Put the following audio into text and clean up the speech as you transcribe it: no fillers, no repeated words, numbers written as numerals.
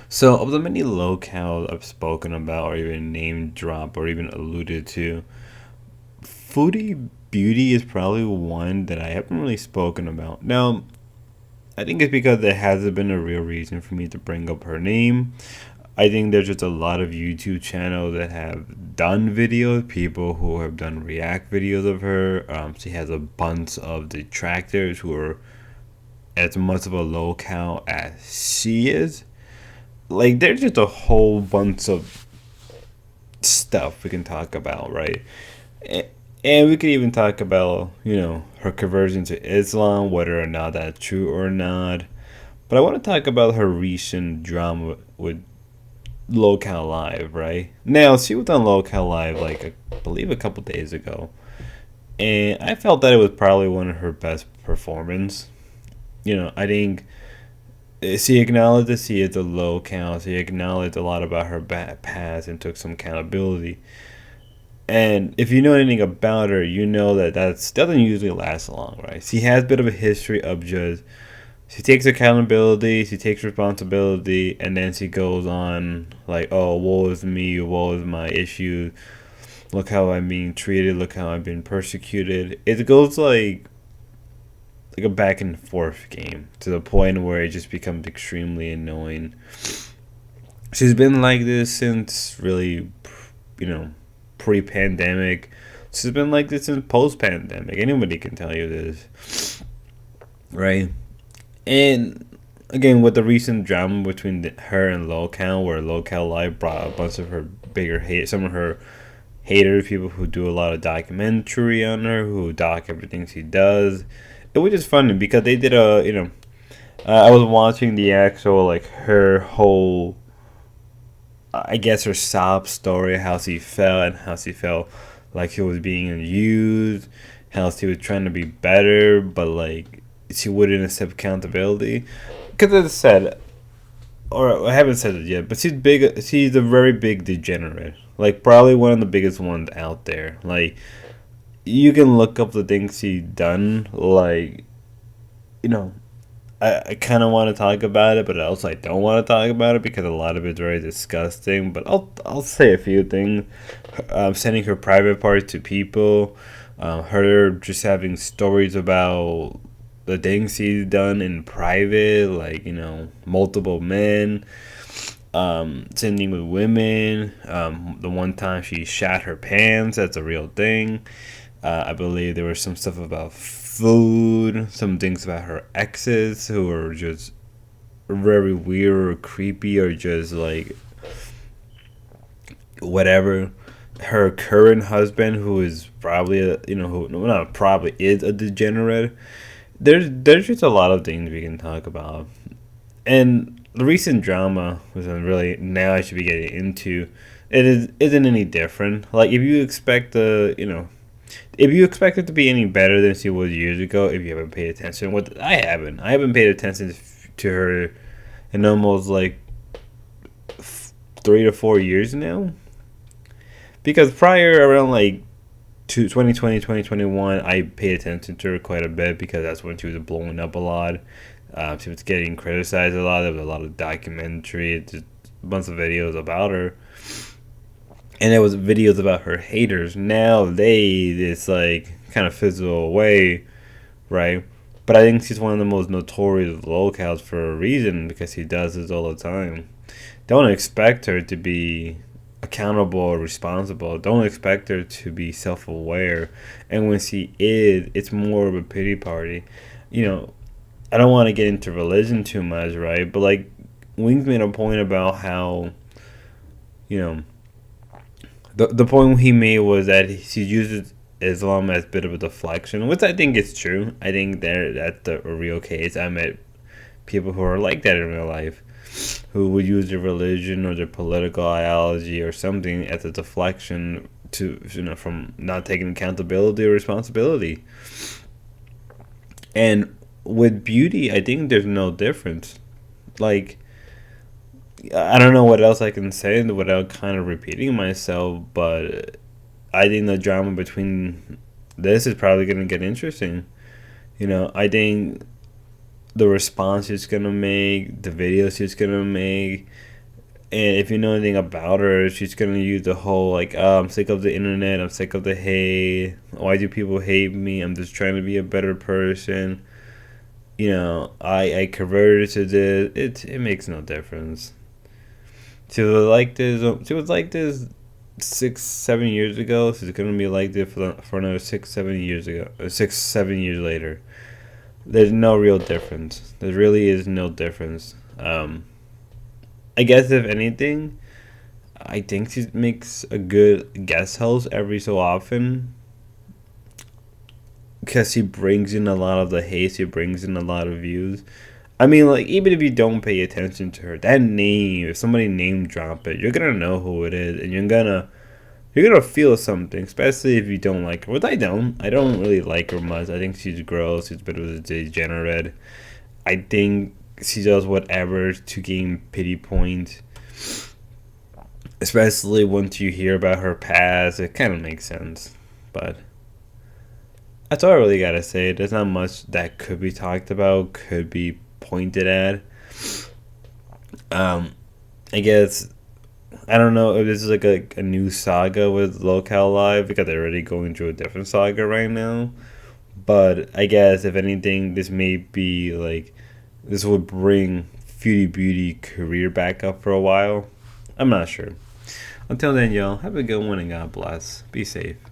So, of the many locales I've spoken about, or even name drop, or even alluded to, foodie beauty is probably one that I haven't really spoken about. Now, I think it's because there hasn't been a real reason for me to bring up her name. I think there's just a lot of YouTube channels that have done videos, people who have done react videos of her. She has a bunch of detractors who are as much of a lolcow as she is. Like, there's just a whole bunch of stuff we can talk about, right? And we could even talk about, her conversion to Islam, whether or not that's true or not. But I want to talk about her recent drama with lolcowlive, right? Now, she was on lolcowlive, like, I believe a couple days ago. And I felt that it was probably one of her best performances. I think she acknowledged that she is a low count. She acknowledged a lot about her bad past and took some accountability. And if you know anything about her, you know that that doesn't usually last long, right? She has a bit of a history of just she takes accountability, she takes responsibility, and then she goes on like, "Oh, woe is me, woe is my issue. Look how I'm being treated. Look how I'm being persecuted." It goes like a back and forth game to the point where it just becomes extremely annoying. She's been like this since really, you know, pre-pandemic. She's been like this since post-pandemic. Anybody can tell you this, right? And again, with the recent drama between her and lolcow, where lolcowlive brought a bunch of her bigger hate, some of her haters, people who do a lot of documentary on her, who doc everything she does. It was just funny because they did I was watching the actual like her whole, I guess her sob story, how she felt and how she felt like she was being used, how she was trying to be better, but like she wouldn't accept accountability. Because as I said, or I haven't said it yet, but she's big. She's a very big degenerate. Like probably one of the biggest ones out there. Like you can look up the things she's done. Like you know, I kind of want to talk about it, but also I don't want to talk about it because a lot of it's very disgusting. But I'll say a few things. Sending her private parts to people. Her just having stories about the things she's done in private, like multiple men. Sending with women. The one time she shat her pants. That's a real thing. I believe there was some stuff about food, some things about her exes who were just very weird or creepy or just like whatever. Her current husband, who is probably who not probably is a degenerate. There's just a lot of things we can talk about, and the recent drama was really now I should be getting into. Isn't any different. Like if you expect it to be any better than she was years ago, if you haven't paid attention, what I haven't paid attention to her in almost like 3 to 4 years now. Because prior around like 2020, 2021, I paid attention to her quite a bit because that's when she was blowing up a lot. She was getting criticized a lot. There was a lot of documentary, just a bunch of videos about her. And there was videos about her haters. Now it's like kind of fizzle away, right? But I think she's one of the most notorious locals for a reason because she does this all the time. Don't expect her to be accountable or responsible. Don't expect her to be self-aware. And when she is, it's more of a pity party. You know, I don't want to get into religion too much, right? But like Wings made a point about how, you know, the point he made was that he uses Islam as a bit of a deflection, which I think is true. I think that's the real case. I met people who are like that in real life, who would use their religion or their political ideology or something as a deflection to from not taking accountability or responsibility. And with beauty, I think there's no difference. Like I don't know what else I can say without kind of repeating myself, but I think the drama between this is probably going to get interesting. I think the response she's going to make, the videos she's going to make, And if you know anything about her, she's gonna use the whole like, oh, I'm sick of the internet, I'm sick of the hate. Why do people hate me? I'm just trying to be a better person. I converted to this. It makes no difference. She was like this. She was like this 6, 7 years ago. She's gonna be like this for another 6, 7 years ago. 6, 7 years later. There's no real difference. There really is no difference. I guess if anything, I think she makes a good guest host every so often because she brings in a lot of the hate. She brings in a lot of views. I mean, like, even if you don't pay attention to her, that name, if somebody name drop it, you're gonna know who it is, and you're gonna feel something, especially if you don't like her. Which I don't. I don't really like her much. I think she's gross. She's a bit of a degenerate. I think she does whatever to gain pity points. Especially once you hear about her past, it kind of makes sense. But that's all I really gotta say. There's not much that could be talked about, could be pointed at. Um, I guess I don't know if this is like a new saga with lolcowlive because they're already going through a different saga right now. But I guess if anything, this may be like this would bring Foodie Beauty career back up for a while. I'm not sure. Until then, y'all, have a good one and God bless. Be safe.